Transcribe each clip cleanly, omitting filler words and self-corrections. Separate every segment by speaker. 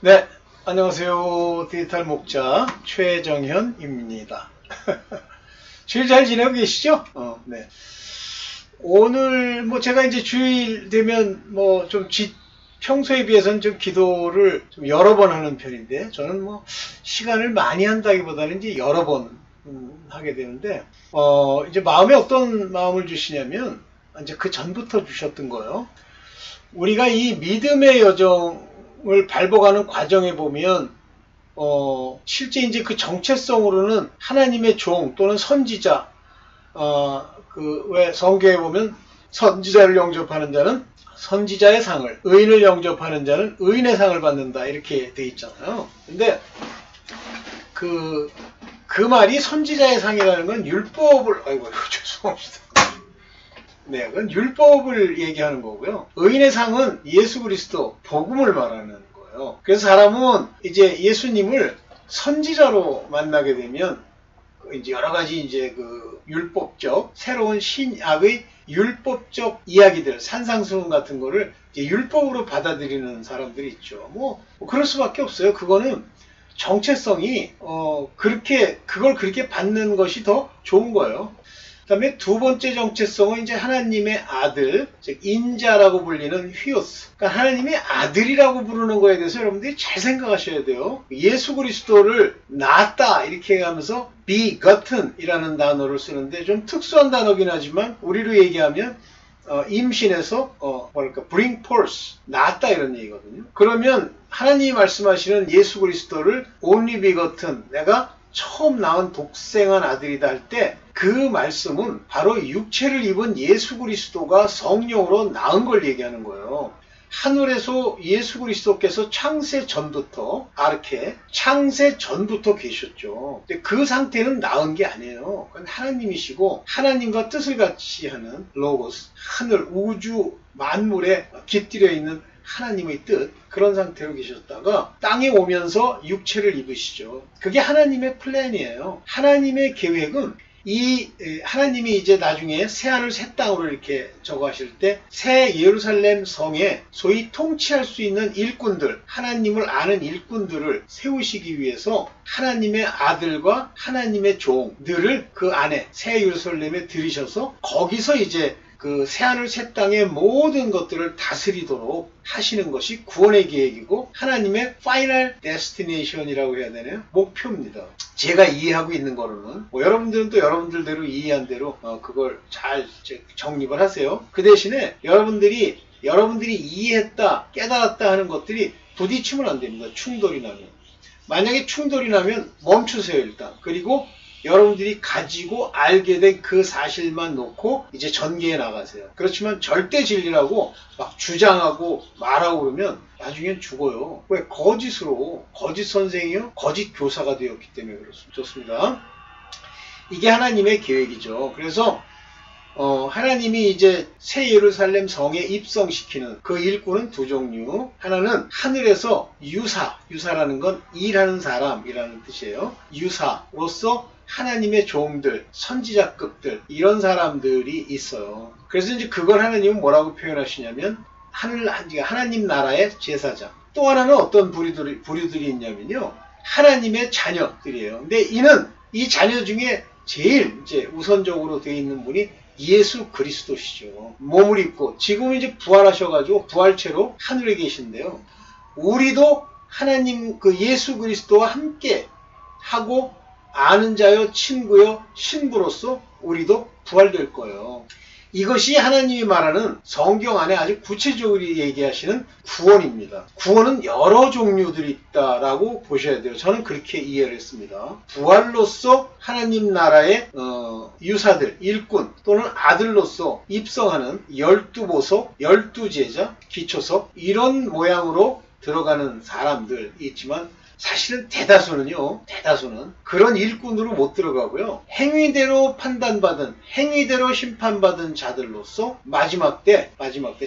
Speaker 1: 네, 안녕하세요. 디지털 목자 최정현입니다. 주일 잘 지내고 계시죠? 네. 오늘 제가 이제 주일 되면 좀 평소에 비해서는 좀 기도를 좀 여러 번 하는 편인데, 저는 시간을 많이 한다기보다는 이제 여러 번 하게 되는데, 이제 마음에 어떤 마음을 주시냐면, 이제 그 전부터 주셨던 거예요. 우리가 이 믿음의 여정을 밟아가는 과정에 보면, 실제 이제 그 정체성으로는 하나님의 종 또는 선지자, 왜 성경에 보면 선지자를 영접하는 자는 선지자의 상을, 의인을 영접하는 자는 의인의 상을 받는다, 이렇게 돼 있잖아요. 근데 그 말이 선지자의 상이라는 건 율법을, 죄송합니다. 네, 그건 율법을 얘기하는 거고요. 의인의 상은 예수 그리스도, 복음을 말하는 거예요. 그래서 사람은 이제 예수님을 선지자로 만나게 되면 이제 여러 가지 이제 그 율법적, 새로운 신약의 율법적 이야기들, 산상수훈 같은 거를 이제 율법으로 받아들이는 사람들이 있죠. 그럴 수밖에 없어요. 그거는 정체성이, 그걸 그렇게 받는 것이 더 좋은 거예요. 그 다음에 두 번째 정체성은 이제 하나님의 아들, 즉 인자라고 불리는 휘오스. 그러니까 하나님의 아들이라고 부르는 거에 대해서 여러분들이 잘 생각하셔야 돼요. 예수 그리스도를 낳았다 이렇게 하면서 begotten 이라는 단어를 쓰는데, 좀 특수한 단어긴 하지만 우리로 얘기하면 임신해서 bring forth, 낳았다 이런 얘기거든요. 그러면 하나님이 말씀하시는 예수 그리스도를 only begotten, 내가 처음 낳은 독생한 아들이다 할 때, 그 말씀은 바로 육체를 입은 예수 그리스도가 성령으로 낳은 걸 얘기하는 거예요. 하늘에서 예수 그리스도께서 창세 전부터, 창세 전부터 계셨죠. 근데 그 상태는 낳은 게 아니에요. 그건 하나님이시고, 하나님과 뜻을 같이 하는 로고스, 하늘, 우주, 만물에 깃들여 있는 하나님의 뜻, 그런 상태로 계셨다가 땅에 오면서 육체를 입으시죠. 그게 하나님의 플랜이에요. 하나님의 계획은 하나님이 이제 나중에 새하늘 새 땅으로 이렇게 적어하실 때 새 예루살렘 성에 소위 통치할 수 있는 일꾼들, 하나님을 아는 일꾼들을 세우시기 위해서 하나님의 아들과 하나님의 종들을 그 안에 새 예루살렘에 들이셔서 거기서 이제 그 새하늘 새 땅의 모든 것들을 다스리도록 하시는 것이 구원의 계획이고, 하나님의 파이널 데스티네이션이라고 해야 되나요? 목표입니다. 제가 이해하고 있는 거로는, 여러분들은 또 여러분들대로 이해한 대로 그걸 잘 정립을 하세요. 그 대신에 여러분들이 이해했다, 깨달았다 하는 것들이 부딪히면 안 됩니다. 충돌이 나면. 만약에 충돌이 나면 멈추세요, 일단. 그리고 여러분들이 가지고 알게 된 그 사실만 놓고 이제 전개해 나가세요. 그렇지만 절대 진리라고 막 주장하고 말하고 그러면 나중엔 죽어요. 왜? 거짓 선생이요? 거짓 교사가 되었기 때문에 그렇습니다. 좋습니다. 이게 하나님의 계획이죠. 그래서 하나님이 이제 새 예루살렘 성에 입성시키는 그 일꾼은 두 종류. 하나는 하늘에서 유사라는 건 일하는 사람이라는 뜻이에요. 유사로서 하나님의 종들, 선지자급들, 이런 사람들이 있어요. 그래서 이제 그걸 하나님은 뭐라고 표현하시냐면 하나님 나라의 제사장. 또 하나는 어떤 부류들이 있냐면요, 하나님의 자녀들이에요. 근데 이 자녀 중에 제일 이제 우선적으로 되어 있는 분이 예수 그리스도시죠. 몸을 입고 지금 이제 부활하셔가지고 부활체로 하늘에 계신데요. 우리도 하나님 그 예수 그리스도와 함께 하고 아는 자여 친구여 신부로서 우리도 부활될 거예요. 이것이 하나님이 말하는 성경 안에 아주 구체적으로 얘기하시는 구원입니다. 구원은 여러 종류들이 있다라고 보셔야 돼요. 저는 그렇게 이해를 했습니다. 부활로서 하나님 나라의 유사들, 일꾼 또는 아들로서 입성하는 12보석, 12제자, 기초석, 이런 모양으로 들어가는 사람들이 있지만, 사실은 대다수는 그런 일꾼으로 못 들어가고요. 행위대로 판단받은, 행위대로 심판받은 자들로서 마지막 때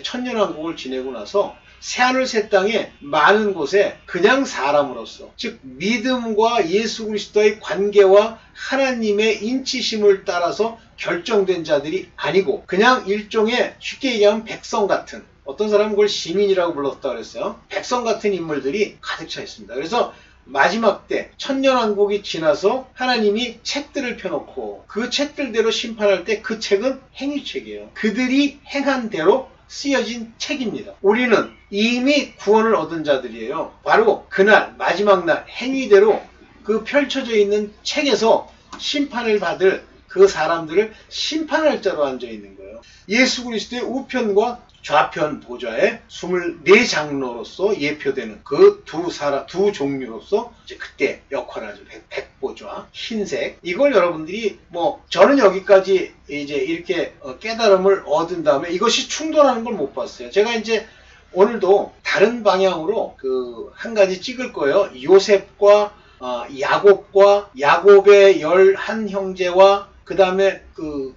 Speaker 1: 천년왕국을 지내고 나서 새하늘 새 땅에 많은 곳에 그냥 사람으로서, 즉 믿음과 예수 그리스도의 관계와 하나님의 인치심을 따라서 결정된 자들이 아니고 그냥 일종의 쉽게 얘기하면 백성 같은, 어떤 사람은 그걸 시민이라고 불렀다 그랬어요. 백성 같은 인물들이 가득 차 있습니다. 그래서 마지막 때 천년왕국이 지나서 하나님이 책들을 펴놓고 그 책들대로 심판할 때 그 책은 행위책이에요. 그들이 행한 대로 쓰여진 책입니다. 우리는 이미 구원을 얻은 자들이에요. 바로 그날 마지막 날 행위대로 그 펼쳐져 있는 책에서 심판을 받을 그 사람들을 심판할 자로 앉아 있는 거예요. 예수 그리스도의 우편과 좌편 보좌에 24장로로서 예표되는 그 두 종류로서 이제 그때 역할을 하죠. 백보좌, 흰색. 이걸 여러분들이 저는 여기까지 이제 이렇게 깨달음을 얻은 다음에 이것이 충돌하는 걸 못 봤어요. 제가 이제 오늘도 다른 방향으로 한 가지 찍을 거예요. 요셉과 야곱과 야곱의 11형제와 그 다음에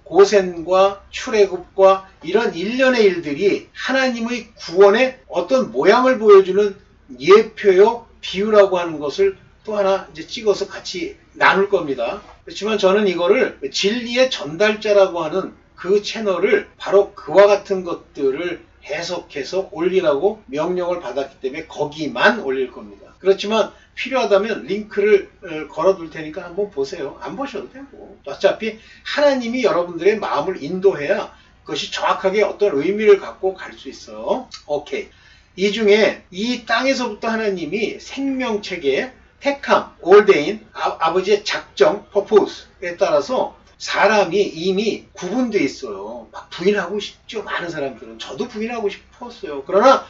Speaker 1: 고센과 출애굽과 이런 일련의 일들이 하나님의 구원의 어떤 모양을 보여주는 예표요 비유라고 하는 것을 또 하나 이제 찍어서 같이 나눌 겁니다. 그렇지만 저는 이거를 진리의 전달자라고 하는 그 채널을 바로 그와 같은 것들을 해석해서 올리라고 명령을 받았기 때문에 거기만 올릴 겁니다. 그렇지만 필요하다면 링크를 걸어둘 테니까 한번 보세요. 안 보셔도 되고. 어차피 하나님이 여러분들의 마음을 인도해야 그것이 정확하게 어떤 의미를 갖고 갈 수 있어요. 오케이. 이 중에 이 땅에서부터 하나님이 생명체계의 택함, ordain, 아버지의 작정, purpose에 따라서 사람이 이미 구분되어 있어요. 막 부인하고 싶죠. 많은 사람들은. 저도 부인하고 싶었어요. 그러나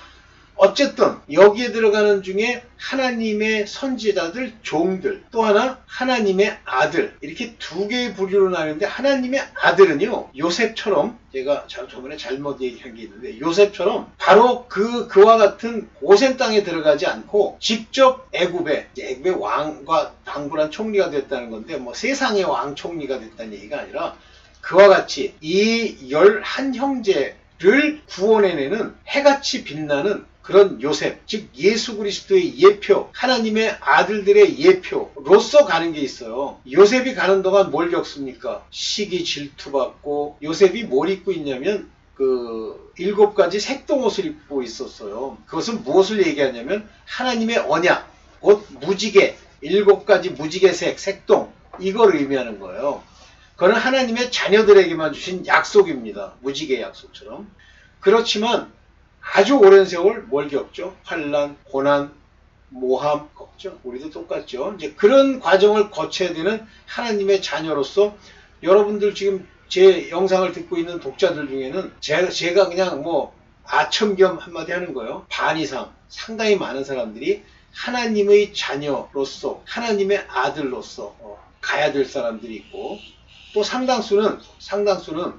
Speaker 1: 어쨌든 여기에 들어가는 중에 하나님의 선지자들, 종들, 또 하나 하나님의 아들, 이렇게 두 개의 부류로 나뉘는데 하나님의 아들은요, 요셉처럼, 제가 저번에 잘못 얘기한 게 있는데 요셉처럼 바로 그와 같은 고센 땅에 들어가지 않고 직접 애굽의 왕과 방불한 총리가 됐다는 건데 세상의 왕 총리가 됐다는 얘기가 아니라 그와 같이 이 11형제를 구원해내는 해같이 빛나는 그런 요셉, 즉 예수 그리스도의 예표, 하나님의 아들들의 예표로서 가는 게 있어요. 요셉이 가는 동안 뭘 겪습니까? 시기 질투받고, 요셉이 뭘 입고 있냐면 7가지 색동옷을 입고 있었어요. 그것은 무엇을 얘기하냐면 하나님의 언약, 곧 무지개, 7가지 무지개색, 색동, 이걸 의미하는 거예요. 그건 하나님의 자녀들에게만 주신 약속입니다. 무지개 약속처럼. 그렇지만 아주 오랜 세월 뭘 겪죠? 환난, 고난, 모함 겪죠. 우리도 똑같죠. 이제 그런 과정을 거쳐야 되는 하나님의 자녀로서 여러분들 지금 제 영상을 듣고 있는 독자들 중에는 제가 그냥 아첨겸 한마디 하는 거예요. 반 이상, 상당히 많은 사람들이 하나님의 자녀로서, 하나님의 아들로서 가야 될 사람들이 있고, 또 상당수는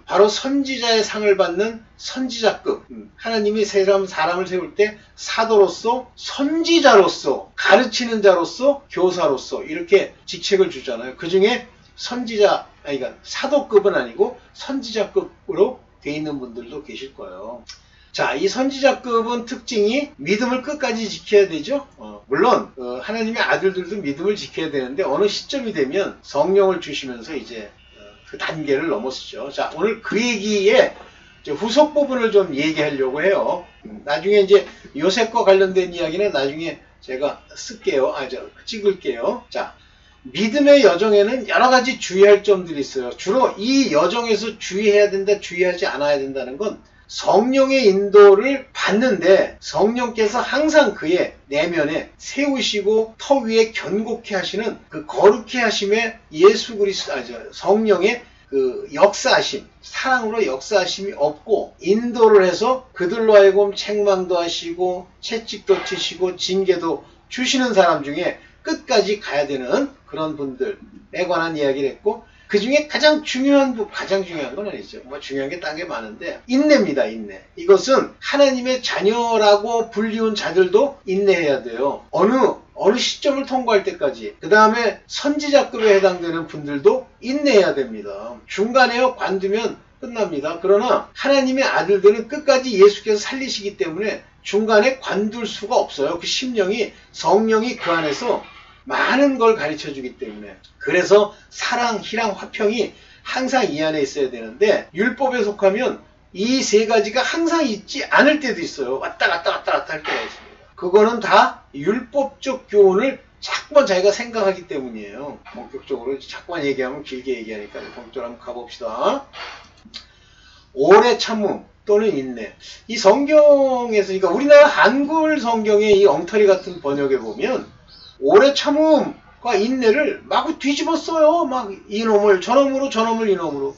Speaker 1: 바로 선지자의 상을 받는 선지자급, 하나님이 사람을 세울 때 사도로서, 선지자로서, 가르치는 자로서, 교사로서 이렇게 직책을 주잖아요. 그 중에 그러니까 사도급은 아니고 선지자급으로 돼 있는 분들도 계실 거예요. 자, 이 선지자급은 특징이 믿음을 끝까지 지켜야 되죠. 물론 하나님의 아들들도 믿음을 지켜야 되는데 어느 시점이 되면 성령을 주시면서 이제 그 단계를 넘었죠. 자, 오늘 그 얘기에 후속 부분을 좀 얘기하려고 해요. 나중에 이제 요셉과 관련된 이야기는 나중에 제가 찍을게요. 자, 믿음의 여정에는 여러 가지 주의할 점들이 있어요. 주로 이 여정에서 주의해야 된다, 주의하지 않아야 된다는 건 성령의 인도를 받는데 성령께서 항상 그의 내면에 세우시고 터 위에 견고케 하시는 그 거룩케 하심에 예수 그리스도 성령의 그 역사하심, 사랑으로 역사하심이 없고 인도를 해서 그들로 하여금 책망도 하시고 채찍도 치시고 징계도 주시는 사람 중에 끝까지 가야 되는 그런 분들에 관한 이야기를 했고, 그 중에 가장 중요한 건 아니죠. 중요한 게 딴 게 많은데, 인내입니다, 인내. 이것은 하나님의 자녀라고 불리운 자들도 인내해야 돼요. 어느 시점을 통과할 때까지. 그 다음에 선지자급에 해당되는 분들도 인내해야 됩니다. 중간에요, 관두면 끝납니다. 그러나 하나님의 아들들은 끝까지 예수께서 살리시기 때문에 중간에 관둘 수가 없어요. 그 심령이, 성령이 그 안에서 많은 걸 가르쳐 주기 때문에. 그래서 사랑, 희랑, 화평이 항상 이 안에 있어야 되는데, 율법에 속하면 이 세 가지가 항상 있지 않을 때도 있어요. 왔다 갔다 할 때가 있습니다. 그거는 다 율법적 교훈을 자꾸만 자기가 생각하기 때문이에요. 본격적으로 자꾸만 얘기하면 길게 얘기하니까 본격적으로 한번 가봅시다. 오래 참음 또는 인내. 이 성경에서, 그러니까 우리나라 한글 성경의 이 엉터리 같은 번역에 보면 오래 참음과 인내를 마구 뒤집었어요. 막 이놈을 저놈으로 저놈을 이놈으로.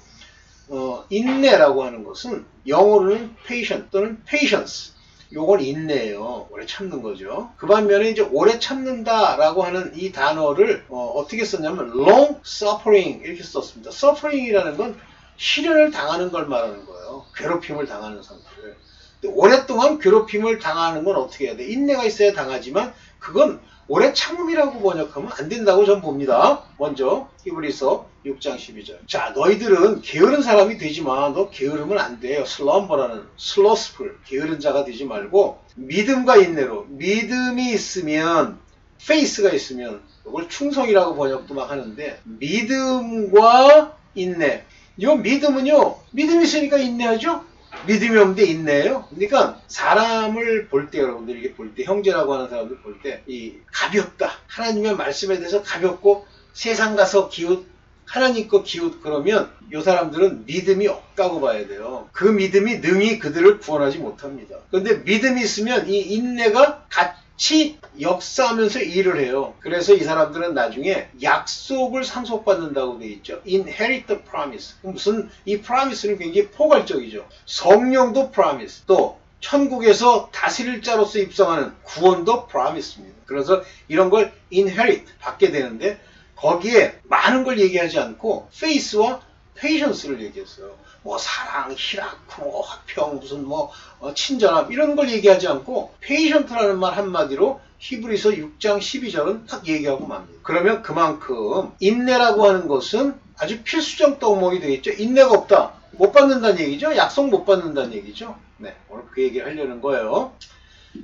Speaker 1: 인내라고 하는 것은 영어로는 patient 또는 patience. 요건 인내예요. 오래 참는 거죠. 그 반면에 이제 오래 참는다라고 하는 이 단어를 어떻게 썼냐면 long suffering 이렇게 썼습니다. suffering이라는 건 시련을 당하는 걸 말하는 거예요. 괴롭힘을 당하는 상태를. 오랫동안 괴롭힘을 당하는 건 어떻게 해야 돼? 인내가 있어야 당하지만 그건 오래 참음이라고 번역하면 안 된다고 전 봅니다. 먼저 히브리서 6장 12절. 자, 너희들은 게으른 사람이 되지 마. 너 게으르면 안 돼요. 슬럼버라는 슬로스풀 게으른 자가 되지 말고 믿음과 인내로. 믿음이 있으면 페이스가 있으면 이걸 충성이라고 번역도 막 하는데 믿음과 인내. 이 믿음은요. 믿음이 있으니까 인내하죠. 믿음이 없는데 인내예요. 그러니까 사람을 볼 때 여러분들 이게 볼 때 형제라고 하는 사람들 볼 때 이 가볍다. 하나님의 말씀에 대해서 가볍고 세상 가서 기웃 하나님 거 기웃 그러면 이 사람들은 믿음이 없다고 봐야 돼요. 그 믿음이 능히 그들을 구원하지 못합니다. 그런데 믿음이 있으면 이 인내가 같이 역사하면서 일을 해요. 그래서 이 사람들은 나중에 약속을 상속받는다고 되어 있죠. Inherit the promise. 무슨 이 promise는 굉장히 포괄적이죠. 성령도 promise. 또 천국에서 다스릴 자로서 입성하는 구원도 promise입니다. 그래서 이런 걸 inherit 받게 되는데 거기에 많은 걸 얘기하지 않고 faith와 patience를 얘기했어요. 뭐 사랑, 희락, 뭐 화평, 무슨 뭐 친절함 이런 걸 얘기하지 않고 patient라는 말 한마디로 히브리서 6장 12절은 딱 얘기하고 맙니다. 그러면 그만큼 인내라고 하는 것은 아주 필수적 덕목이 되겠죠. 인내가 없다. 못 받는다는 얘기죠. 약속 못 받는다는 얘기죠. 네, 오늘 그 얘기를 하려는 거예요.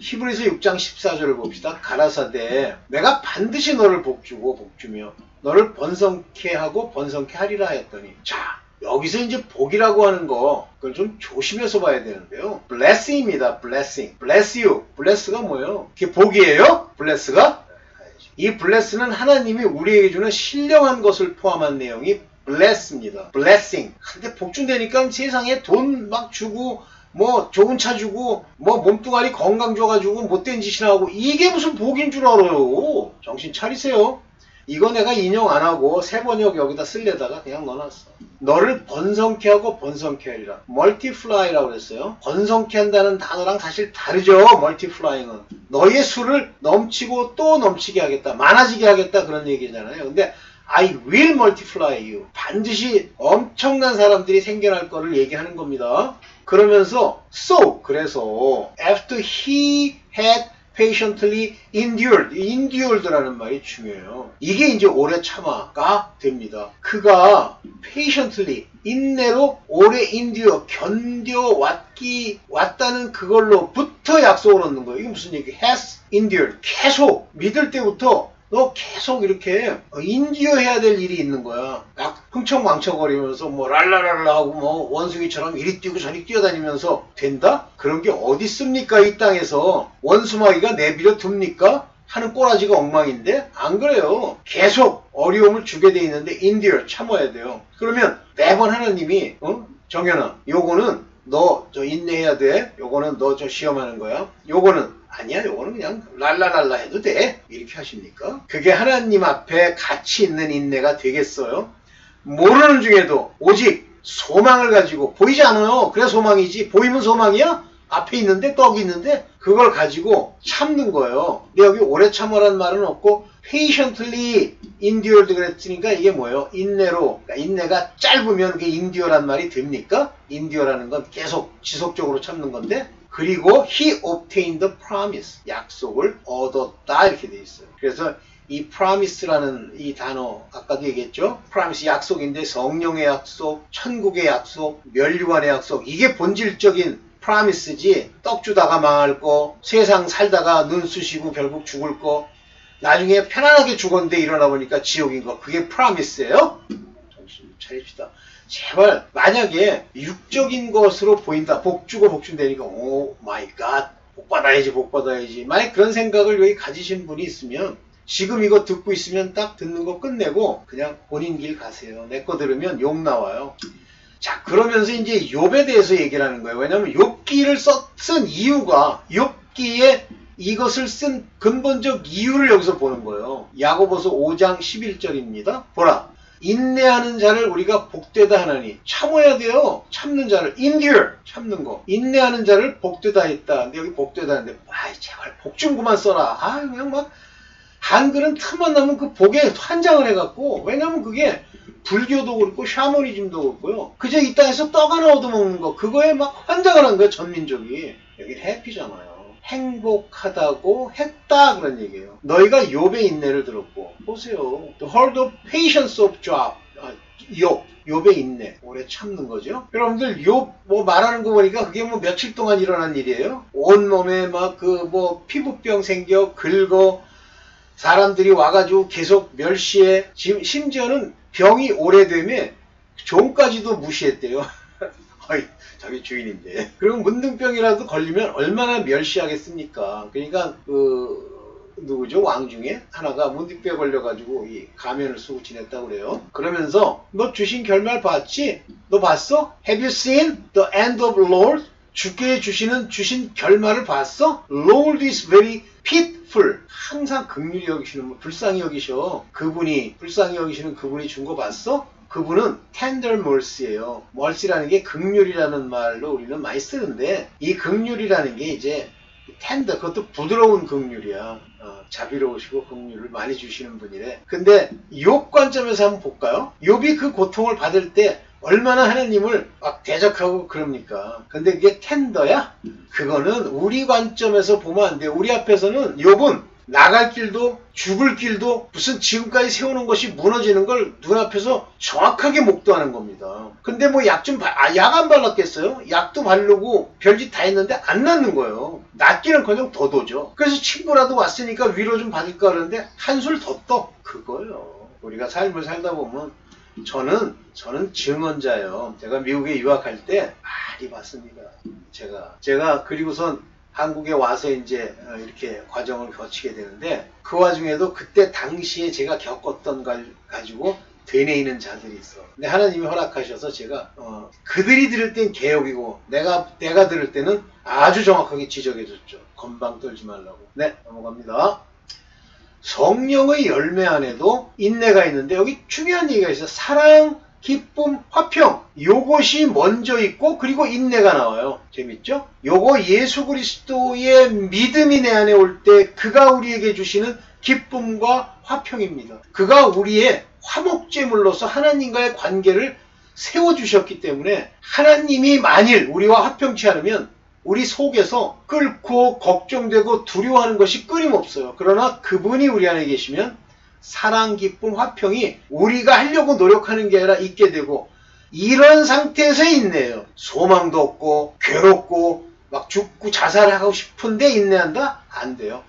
Speaker 1: 히브리서 6장 14절을 봅시다. 가라사대 내가 반드시 너를 복주며 너를 번성케 하고 번성케 하리라 했더니 자 여기서 이제 복이라고 하는 거 그걸 좀 조심해서 봐야 되는데요. blessing입니다. blessing. bless you. bless가 뭐예요? 그게 복이에요? bless가? 이 bless는 하나님이 우리에게 주는 신령한 것을 포함한 내용이 bless입니다. blessing. 근데 복 준다니까 세상에 돈 막 주고 뭐 좋은 차 주고 뭐 몸뚱아리 건강 줘가지고 못된 짓이나 하고 이게 무슨 복인 줄 알아요. 정신 차리세요. 이거 내가 인용 안 하고 새 번역 여기다 쓸려다가 그냥 넣어놨어. 너를 번성케 하고 번성케 하리라. 멀티플라이라고 그랬어요. 번성케 한다는 단어랑 사실 다르죠. 멀티플라잉은. 너의 수를 넘치고 또 넘치게 하겠다. 많아지게 하겠다 그런 얘기잖아요. 근데 I will multiply you. 반드시 엄청난 사람들이 생겨날 거를 얘기하는 겁니다. 그러면서 so 그래서 after he had patiently endured라는 말이 중요해요. 이게 이제 오래 참아가 됩니다. 그가 patiently 인내로 오래 endure 견뎌왔다는 그걸로부터 약속을 얻는 거예요. 이게 무슨 얘기? has endured 계속 믿을 때부터 너 계속 이렇게 인디어 해야 될 일이 있는 거야. 막 흥청망청거리면서 뭐 랄라랄라 하고 뭐 원숭이처럼 이리 뛰고 저리 뛰어다니면서 된다? 그런 게 어디 있습니까? 이 땅에서 원수마귀가 내비려 둡니까? 하는 꼬라지가 엉망인데 안 그래요. 계속 어려움을 주게 돼 있는데 인디어 참아야 돼요. 그러면 매번 하나님이 정연아 요거는 너 저 인내해야 돼. 요거는 너 저 시험하는 거야. 요거는 아니야 요거는 그냥 랄라랄라 해도 돼. 이렇게 하십니까? 그게 하나님 앞에 가치 있는 인내가 되겠어요? 모르는 중에도 오직 소망을 가지고 보이지 않아요. 그래 소망이지. 보이면 소망이야? 앞에 있는데 떡이 있는데 그걸 가지고 참는 거예요. 근데 여기 오래 참으라는 말은 없고 patiently endured 그랬으니까 이게 뭐예요? 인내로. 그러니까 인내가 짧으면 그게 endure란 말이 됩니까? endure라는 건 계속 지속적으로 참는 건데 그리고 he obtained the promise. 약속을 얻었다 이렇게 돼 있어요. 그래서 이 promise라는 이 단어 아까도 얘기했죠. promise 약속인데 성령의 약속, 천국의 약속, 면류관의 약속 이게 본질적인 promise지 떡 주다가 망할 거, 세상 살다가 눈 쑤시고 결국 죽을 거, 나중에 편안하게 죽었는데 일어나 보니까 지옥인 거 그게 promise예요. 정신 차립시다. 제발 만약에 육적인 것으로 보인다. 복 주고 복 준다니까 오 마이 갓 복 받아야지 복 받아야지. 만약 그런 생각을 여기 가지신 분이 있으면 지금 이거 듣고 있으면 딱 듣는 거 끝내고 그냥 본인 길 가세요. 내 거 들으면 욕 나와요. 자, 그러면서 이제 욥에 대해서 얘기를 하는 거예요. 왜냐하면 욥기를 쓴 이유가 욥기에 이것을 쓴 근본적 이유를 여기서 보는 거예요. 야고보서 5장 11절입니다. 보라. 인내하는 자를 우리가 복되다 하나니 참아야 돼요. 참는 자를 endure 참는 거. 인내하는 자를 복되다 했다. 근데 여기 복되다 하는데 아이 제발 복 좀 그만 써라. 아 그냥 막 한글은 틈만 나면 그 복에 환장을 해갖고 왜냐면 그게 불교도 그렇고 샤머니즘도 그렇고요. 그저 이 땅에서 떡 하나 얻어먹는 거 그거에 막 환장을 한 거예요. 전민족이. 여기 해피잖아요. 행복하다고 했다 그런 얘기예요. 너희가 욥의 인내를 들었고 보세요. The heart of patience of Job. 욥의 인내. 오래 참는 거죠. 여러분들 욥 뭐 말하는 거 보니까 그게 뭐 며칠 동안 일어난 일이에요. 온몸에 막 그 뭐 피부병 생겨 긁어 사람들이 와가지고 계속 멸시해. 지금 심지어는 병이 오래되면 종까지도 무시했대요. 어이, 자기 주인인데. 그리고 문둥병이라도 걸리면 얼마나 멸시하겠습니까? 그러니까 누구죠? 왕 중에 하나가 문둥병에 걸려가지고 이 가면을 쓰고 지냈다고 그래요. 그러면서 너 주신 결말 봤지? 너 봤어? Have you seen the end of Lord? 주께 주신 결말을 봤어? Lord is very pitiful. 항상 긍휼히 여기시는 불쌍히 여기셔. 불쌍히 여기시는 그분이 준 거 봤어? 그분은 tender mercy예요. mercy라는 게 긍휼이라는 말로 우리는 많이 쓰는데 이 긍휼이라는 게 이제 tender 그것도 부드러운 긍휼이야. 자비로우시고 긍휼을 많이 주시는 분이래. 근데 욥 관점에서 한번 볼까요? 욥이 그 고통을 받을 때 얼마나 하나님을 막 대적하고 그럽니까? 근데 그게 텐더야? 그거는 우리 관점에서 보면 안 돼요. 우리 앞에서는 욥은 나갈 길도 죽을 길도 무슨 지금까지 세우는 것이 무너지는 걸 눈앞에서 정확하게 목도하는 겁니다. 근데 뭐 약 안 발랐겠어요? 약도 바르고 별짓 다 했는데 안 낫는 거예요. 낫기는커녕 더 도죠. 그래서 친구라도 왔으니까 위로 좀 받을까 그러는데 한술 더 떠. 그거예요. 우리가 삶을 살다 보면 저는 증언자예요. 제가 미국에 유학할 때 많이 봤습니다. 제가 그리고선 한국에 와서 이제 이렇게 과정을 거치게 되는데 그 와중에도 그때 당시에 제가 겪었던 걸 가지고 되뇌이는 자들이 있어. 근데 하나님이 허락하셔서 제가 그들이 들을 땐 개혁이고 내가 들을 때는 아주 정확하게 지적해줬죠. 건방 떨지 말라고. 네, 넘어갑니다. 성령의 열매 안에도 인내가 있는데 여기 중요한 얘기가 있어요. 사랑, 기쁨, 화평. 요것이 먼저 있고 그리고 인내가 나와요. 재밌죠? 요거 예수 그리스도의 믿음이 내 안에 올 때 그가 우리에게 주시는 기쁨과 화평입니다. 그가 우리의 화목제물로서 하나님과의 관계를 세워주셨기 때문에 하나님이 만일 우리와 화평치 않으면 우리 속에서 끓고 걱정되고 두려워하는 것이 끊임없어요. 그러나 그분이 우리 안에 계시면 사랑, 기쁨, 화평이 우리가 하려고 노력하는 게 아니라 있게 되고 이런 상태에서 인내해요. 소망도 없고 괴롭고 막 죽고 자살하고 싶은데 인내한다? 안 돼요.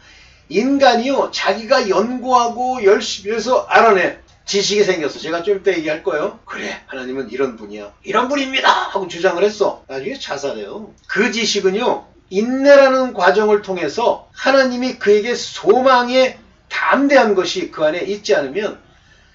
Speaker 1: 인간이요. 자기가 연구하고 열심히 해서 알아내. 지식이 생겼어. 제가 좀 이따 얘기할 거예요. 그래, 하나님은 이런 분이야. 이런 분입니다! 하고 주장을 했어. 나중에 자살해요. 그 지식은요. 인내라는 과정을 통해서 하나님이 그에게 소망에 담대한 것이 그 안에 있지 않으면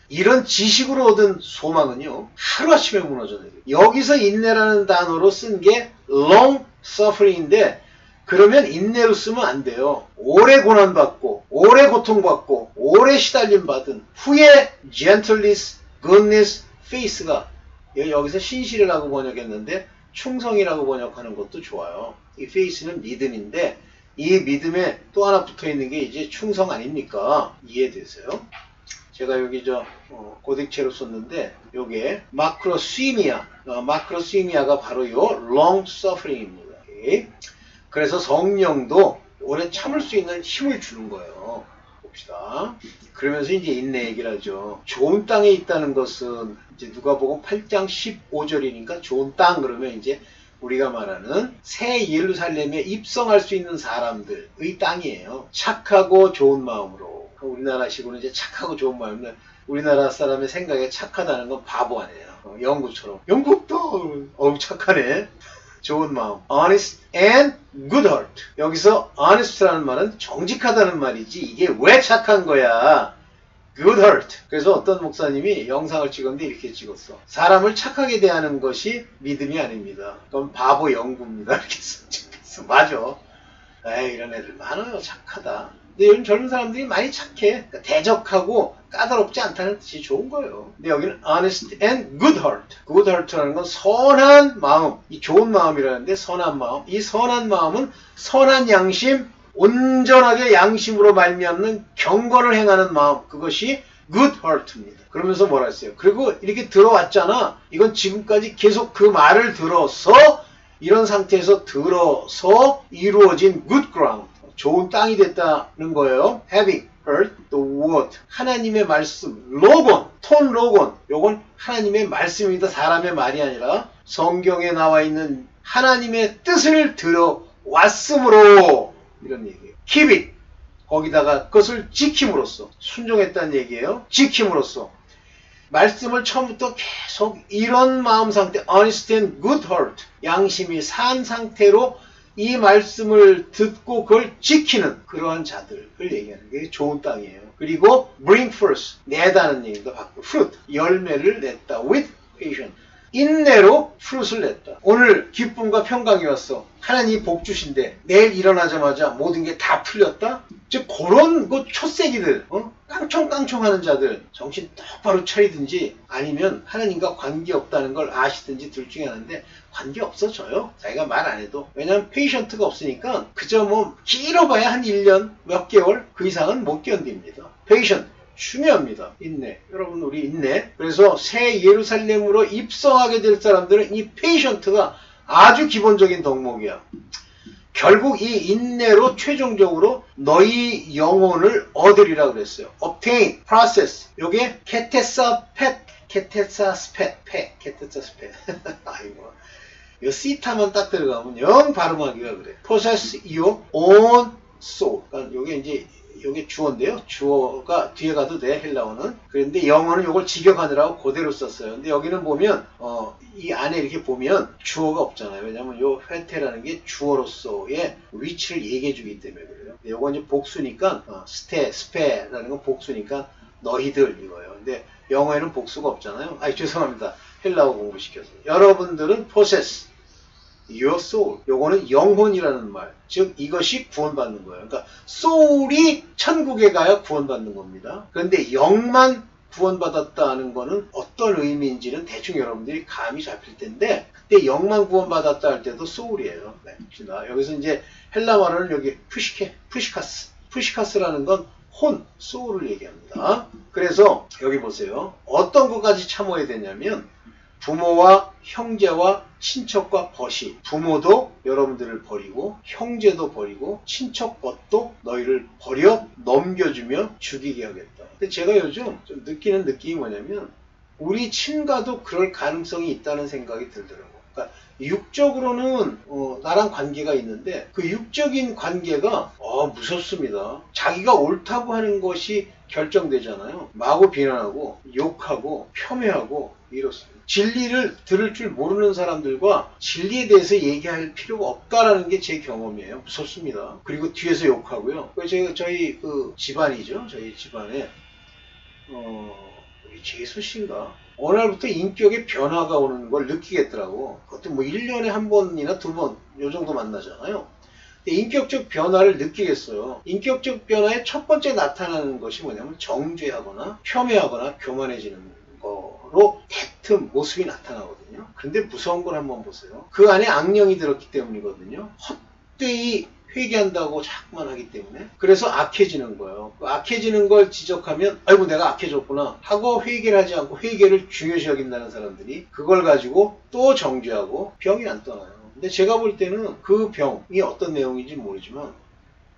Speaker 1: 이런 지식으로 얻은 소망은요. 하루아침에 무너져내요. 여기서 인내라는 단어로 쓴 게 long suffering인데 그러면 인내로 쓰면 안 돼요. 오래 고난받고 오래 고통받고 오래 시달림받은 후에 gentleness, goodness, faith가 여기서 신실이라고 번역했는데 충성이라고 번역하는 것도 좋아요. 이 faith는 믿음인데 이 믿음에 또 하나 붙어있는 게 이제 충성 아닙니까? 이해되세요? 제가 여기 고딕체로 썼는데 요게 마크로스이미아가 바로 요 long suffering입니다. 오케이? 그래서 성령도 오래 참을 수 있는 힘을 주는 거예요. 봅시다. 그러면서 이제 인내 얘기를 하죠. 좋은 땅에 있다는 것은 이제 누가복음 8장 15절이니까 좋은 땅 그러면 이제 우리가 말하는 새 예루살렘에 입성할 수 있는 사람들의 땅이에요. 착하고 좋은 마음으로. 우리나라식으로 이제 착하고 좋은 마음은 우리나라 사람의 생각에 착하다는 건 바보 아니에요. 영구처럼. 영국도 착하네. 좋은 마음. honest and good heart. 여기서 honest라는 말은 정직하다는 말이지 이게 왜 착한 거야. good heart. 그래서 어떤 목사님이 영상을 찍었는데 이렇게 찍었어. 사람을 착하게 대하는 것이 믿음이 아닙니다. 그건 바보 연구입니다. 이렇게 찍었어. 맞아. 에이, 이런 애들 많아요. 착하다. 근데 요즘 젊은 사람들이 많이 착해. 그러니까 대적하고 까다롭지 않다는 뜻이 좋은 거예요. 근데 여기는 honest and good heart. good heart라는 건 선한 마음. 이 좋은 마음이라는데 선한 마음. 이 선한 마음은 선한 양심, 온전하게 양심으로 말미암는 경건을 행하는 마음. 그것이 good heart입니다. 그러면서 뭐라 했어요? 그리고 이렇게 들어왔잖아. 이건 지금까지 계속 그 말을 들어서 이런 상태에서 들어서 이루어진 good ground. 좋은 땅이 됐다는 거예요. Having heard the word. 하나님의 말씀. 로곤. 톤 로곤. 요건 하나님의 말씀입니다. 사람의 말이 아니라 성경에 나와 있는 하나님의 뜻을 들어왔으므로 이런 얘기예요. Keep it. 거기다가 그것을 지킴으로써. 순종했다는 얘기예요. 지킴으로써. 말씀을 처음부터 계속 이런 마음 상태, honest and good heart, 양심이 산 상태로 이 말씀을 듣고 그걸 지키는 그러한 자들을 얘기하는 게 좋은 땅이에요. 그리고 bring forth, 내다는 얘기도 받고 fruit, 열매를 냈다. with patience, 인내로 fruit을 냈다. 오늘 기쁨과 평강이 왔어. 하나님이 복 주신데 내일 일어나자마자 모든 게 다 풀렸다? 즉 그런 초세기들, 깡총깡총하는 자들 정신 똑바로 차리든지 아니면 하나님과 관계없다는 걸 아시든지 둘 중에 하나인데 관계없어져요. 자기가 말 안 해도. 왜냐하면 페이션트가 없으니까 그저 뭐 길어봐야 한 1년 몇 개월 그 이상은 못 견딥니다. 페이션트 중요합니다. 인내. 여러분 우리 인내. 그래서 새 예루살렘으로 입성하게 될 사람들은 이 페이션트가 아주 기본적인 덕목이야. 결국 이 인내로 최종적으로 너희 영혼을 얻으리라 그랬어요. obtain, process. 요게 케테사펫, 케테사스펫, 케테사스펫. 아이고. 요 시타만 딱 들어가면 영 발음하기가 그래. possess your own soul. 그러니까 요게 이제 요게 주어인데요. 주어가 뒤에 가도 돼, 헬라어는. 그런데 영어는 요걸 직역하느라고 그대로 썼어요. 근데 여기는 보면 이 안에 이렇게 보면 주어가 없잖아요. 왜냐면 요 회태라는 게 주어로서의 위치를 얘기해 주기 때문에 그래요. 요건 이제 복수니까 스페라는 건 복수니까 너희들 이거예요. 근데 영어에는 복수가 없잖아요. 죄송합니다. 헬라어 공부시켜서. 여러분들은 possess your soul. 요거는 영혼이라는 말. 즉 이것이 구원받는 거예요. 그러니까 soul이 천국에 가야 구원받는 겁니다. 그런데 영만 구원받았다는 거는 어떤 의미인지는 대충 여러분들이 감이 잡힐 텐데 그때 영만 구원받았다 할 때도 soul이에요. 네, 여기서 이제 헬라 말로는 여기 푸시카스라는 건 혼, soul을 얘기합니다. 그래서 여기 보세요. 어떤 것까지 참아야 되냐면 부모와 형제와 친척과 벗이, 부모도 여러분들을 버리고 형제도 버리고 친척 벗도 너희를 버려 넘겨주며 죽이게 하겠다. 근데 제가 요즘 좀 느끼는 느낌이 뭐냐면 우리 친가도 그럴 가능성이 있다는 생각이 들더라고요. 그러니까 육적으로는 나랑 관계가 있는데 그 육적인 관계가 무섭습니다. 자기가 옳다고 하는 것이 결정되잖아요. 마구 비난하고 욕하고 폄훼하고 이렇습니다. 진리를 들을 줄 모르는 사람들과 진리에 대해서 얘기할 필요가 없다라는 게 제 경험이에요. 무섭습니다. 그리고 뒤에서 욕하고요. 저희 그 집안이죠. 저희 집안에 우리 제수씨인가? 어느 날부터 인격의 변화가 오는 걸 느끼겠더라고. 그것도 뭐 1년에 한 번이나 2번 요 정도 만나잖아요. 근데 인격적 변화를 느끼겠어요. 인격적 변화의 첫 번째 나타나는 것이 뭐냐면 정죄하거나 폄훼하거나 교만해지는 거로 대뜸 모습이 나타나거든요. 근데 무서운 걸 한번 보세요. 그 안에 악령이 들었기 때문이거든요. 헛되이 회개한다고 자꾸만 하기 때문에. 그래서 악해지는 거예요. 그 악해지는 걸 지적하면 아이고 내가 악해졌구나 하고 회개를 하지 않고 회개를 중요시 여긴다는 사람들이 그걸 가지고 또 정죄하고 병이 안 떠나요. 근데 제가 볼 때는 그 병이 어떤 내용인지 모르지만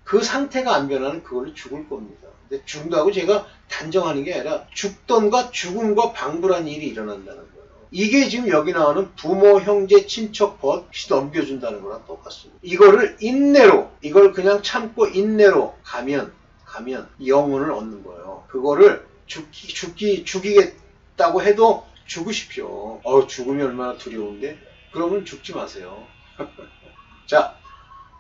Speaker 1: 그 상태가 안 변하는 그걸로 죽을 겁니다. 근데 죽는다고 제가 단정하는 게 아니라 죽던가 죽음과 방불한 일이 일어난다는 거예요. 이게 지금 여기 나오는 부모, 형제, 친척, 벗이 넘겨준다는 거랑 똑같습니다. 이거를 인내로, 이걸 그냥 참고 인내로 가면 영혼을 얻는 거예요. 그거를 죽이겠다고 해도 죽으십시오. 죽음이 얼마나 두려운데? 그러면 죽지 마세요. 자,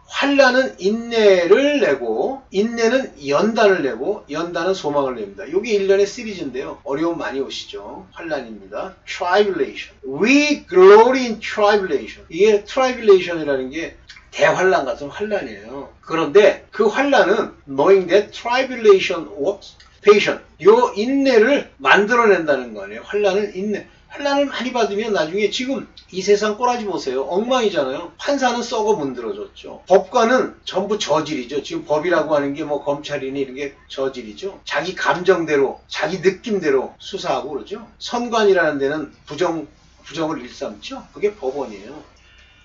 Speaker 1: 환난은 인내를 내고, 인내는 연단을 내고, 연단은 소망을 냅니다. 이게 일련의 시리즈인데요. 어려움 많이 오시죠. 환난입니다. Tribulation. We glory in tribulation. 이게 tribulation이라는 게 대환난 같은 환난이에요. 그런데 그 환난은 knowing that tribulation works patient. 요 인내를 만들어낸다는 거 아니에요. 환난을 인내. 환난을 많이 받으면 나중에 지금 이 세상 꼬라지 보세요. 엉망이잖아요. 판사는 썩어 문드러졌죠. 법관은 전부 저질이죠. 지금 법이라고 하는 게 뭐 검찰이니 이런 게 저질이죠. 자기 감정대로, 자기 느낌대로 수사하고 그러죠. 선관이라는 데는 부정을 일삼죠. 그게 법원이에요.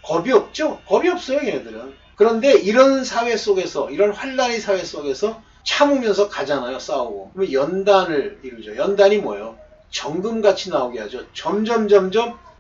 Speaker 1: 겁이 없죠? 겁이 없어요, 얘네들은. 그런데 이런 사회 속에서, 이런 환난의 사회 속에서 참으면서 가잖아요, 싸우고. 그러면 연단을 이루죠. 연단이 뭐예요? 정금같이 나오게 하죠. 점점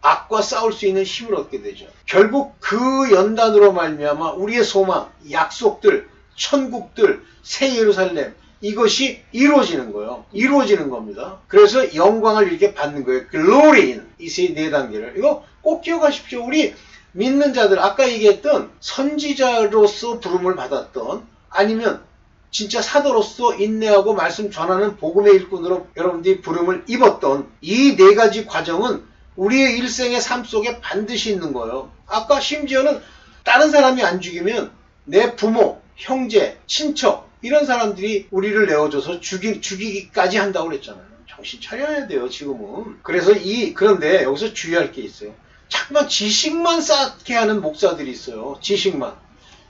Speaker 1: 악과 싸울 수 있는 힘을 얻게 되죠. 결국 그 연단으로 말미암아 우리의 소망, 약속들, 천국들, 새 예루살렘 이것이 이루어지는 거예요. 이루어지는 겁니다. 그래서 영광을 이렇게 받는 거예요. Glory in 이 네 단계를. 이거 꼭 기억하십시오. 우리 믿는 자들, 아까 얘기했던 선지자로서 부름을 받았던, 아니면 진짜 사도로서 인내하고 말씀 전하는 복음의 일꾼으로 여러분들이 부름을 입었던 이 네 가지 과정은 우리의 일생의 삶 속에 반드시 있는 거예요. 아까 심지어는 다른 사람이 안 죽이면 내 부모, 형제, 친척 이런 사람들이 우리를 내어줘서 죽이기까지 한다고 그랬잖아요. 정신 차려야 돼요, 지금은. 그런데 여기서 주의할 게 있어요. 자꾸만 지식만 쌓게 하는 목사들이 있어요. 지식만.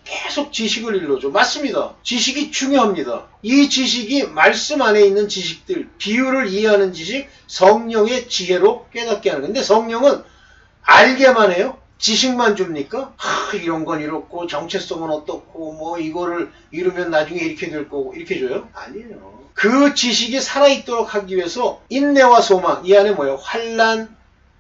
Speaker 1: 계속 지식을 일러줘. 맞습니다. 지식이 중요합니다. 이 지식이 말씀 안에 있는 지식들, 비유를 이해하는 지식, 성령의 지혜로 깨닫게 하는 건데, 성령은 알게만 해요? 지식만 줍니까? 이런 건 이렇고 정체성은 어떻고 뭐 이거를 이루면 나중에 이렇게 될 거고 이렇게 줘요? 아니에요. 그 지식이 살아있도록 하기 위해서 인내와 소망, 이 안에 뭐예요? 환난,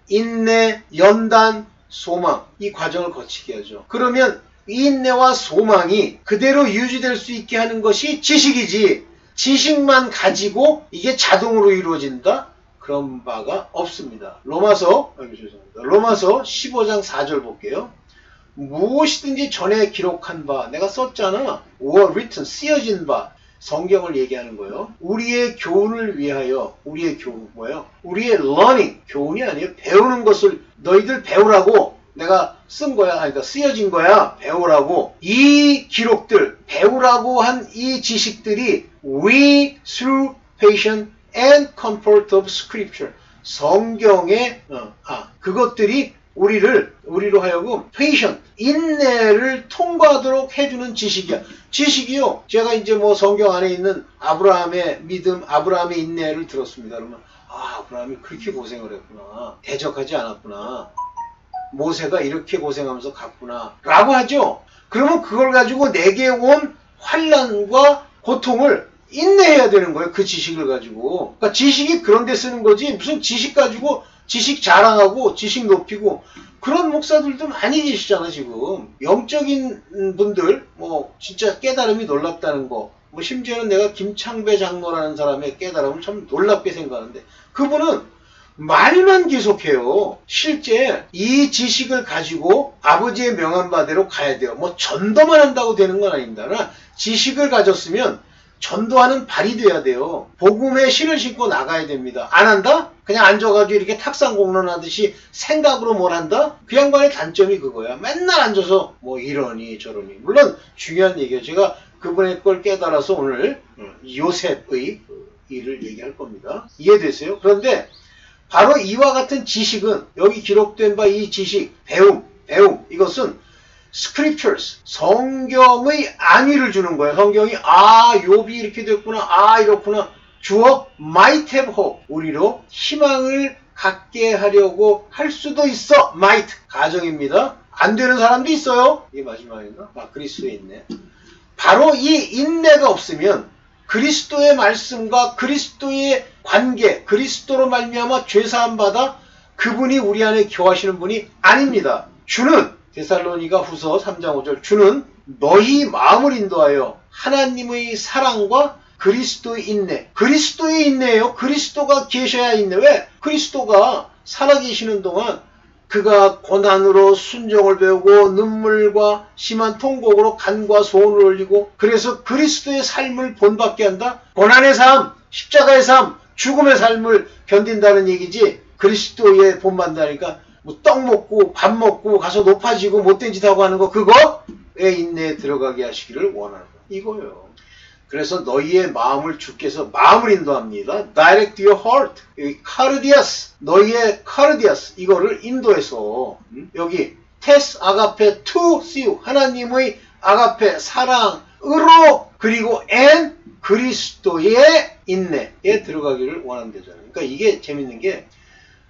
Speaker 1: 인내, 연단, 소망, 이 과정을 거치게 하죠. 그러면 이 인내와 소망이 그대로 유지될 수 있게 하는 것이 지식이지, 지식만 가지고 이게 자동으로 이루어진다? 그런 바가 없습니다. 로마서 15장 4절 볼게요. 무엇이든지 전에 기록한 바, 내가 썼잖아. or written, 쓰여진 바, 성경을 얘기하는 거예요. 우리의 교훈을 위하여, 우리의 교훈 뭐예요? 우리의 learning, 교훈이 아니에요. 배우는 것을 너희들 배우라고 내가 쓴 거야. 그러니까 쓰여진 거야. 배우라고. 이 기록들, 배우라고 한 이 지식들이 we through patient and comfort of scripture. 성경의 그것들이 우리로 하여금 patient, 인내를 통과하도록 해주는 지식이야. 지식이요. 제가 이제 뭐 성경 안에 있는 아브라함의 믿음, 아브라함의 인내를 들었습니다. 그러면 아브라함이 그렇게 고생을 했구나. 대적하지 않았구나. 모세가 이렇게 고생하면서 갔구나 라고 하죠. 그러면 그걸 가지고 내게 온 환난과 고통을 인내해야 되는 거예요. 그 지식을 가지고. 그러니까 지식이 그런 데 쓰는 거지, 무슨 지식 가지고 지식 자랑하고 지식 높이고 그런 목사들도 많이 계시잖아. 지금 영적인 분들 뭐 진짜 깨달음이 놀랍다는 거, 뭐 심지어는 내가 김창배 장로라는 사람의 깨달음을 참 놀랍게 생각하는데, 그분은 말만 계속해요. 실제 이 지식을 가지고 아버지의 명한 바대로 가야 돼요. 뭐 전도만 한다고 되는 건 아닙니다. 그러나 지식을 가졌으면 전도하는 발이 돼야 돼요. 복음의 신을 신고 나가야 됩니다. 안 한다? 그냥 앉아가지고 이렇게 탁상 공론하듯이 생각으로 뭘 한다? 그 양반의 단점이 그거야. 맨날 앉아서 뭐 이러니 저러니. 물론 중요한 얘기예요. 제가 그분의 걸 깨달아서 오늘 요셉의 일을 얘기할 겁니다. 이해되세요? 그런데 바로 이와 같은 지식은, 여기 기록된 바 이 지식, 배움, 이것은 scriptures, 성경의 안위를 주는 거예요. 성경이 욥이 이렇게 됐구나, 이렇구나. 주어 might have hope, 우리로 희망을 갖게 하려고 할 수도 있어. might, 가정입니다. 안 되는 사람도 있어요. 이게 마지막인가? 그리스도에 있네. 바로 이 인내가 없으면 그리스도의 말씀과 그리스도의 관계, 그리스도로 말미암아 죄사함 받아 그분이 우리 안에 교하시는 분이 아닙니다. 주는, 데살로니가 후서 3장 5절, 주는 너희 마음을 인도하여 하나님의 사랑과 그리스도의 인내, 그리스도의 인내예요. 그리스도가 계셔야 인내. 왜? 그리스도가 살아계시는 동안 그가 고난으로 순종을 배우고 눈물과 심한 통곡으로 간과 소원을 흘리고 그래서 그리스도의 삶을 본받게 한다. 고난의 삶, 십자가의 삶, 죽음의 삶을 견딘다는 얘기지 그리스도의 본받는다니까 뭐 떡 먹고 밥 먹고 가서 높아지고 못된 짓 하고 하는 거 그거에 인내에 들어가게 하시기를 원하는 거 이거예요. 그래서 너희의 마음을 주께서 마음을 인도합니다. Direct your heart. 여기 카르디아스, 너희의 카르디아스 이거를 인도해서 여기 테스 아가페 투 시우 하나님의 아가페 사랑으로 그리고 엔 그리스도의 인내에 들어가기를 원하는 거잖아요. 그러니까 이게 재밌는 게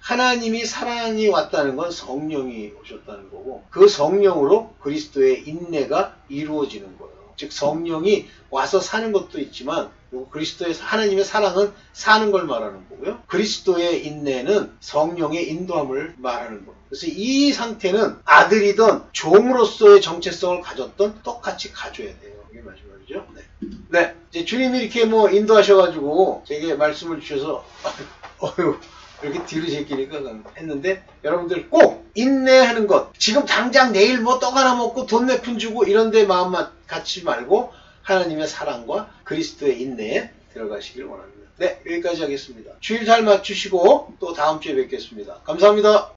Speaker 1: 하나님이 사랑이 왔다는 건 성령이 오셨다는 거고 그 성령으로 그리스도의 인내가 이루어지는 거예요. 즉 성령이 와서 사는 것도 있지만 그리스도의 하나님의 사랑은 사는 걸 말하는 거고요. 그리스도의 인내는 성령의 인도함을 말하는 거예요. 그래서 이 상태는 아들이든 종으로서의 정체성을 가졌던 똑같이 가져야 돼요. 이게 마지막이죠. 네. 이제 주님이 이렇게 뭐 인도하셔가지고 제게 말씀을 주셔서 어휴 이렇게 뒤로 제끼니까 했는데 여러분들 꼭 인내하는 것 지금 당장 내일 뭐 떡 하나 먹고 돈 몇 푼 주고 이런 데 마음만 갖지 말고 하나님의 사랑과 그리스도의 인내에 들어가시길 원합니다. 네 여기까지 하겠습니다. 주일 잘 맞추시고 또 다음 주에 뵙겠습니다. 감사합니다.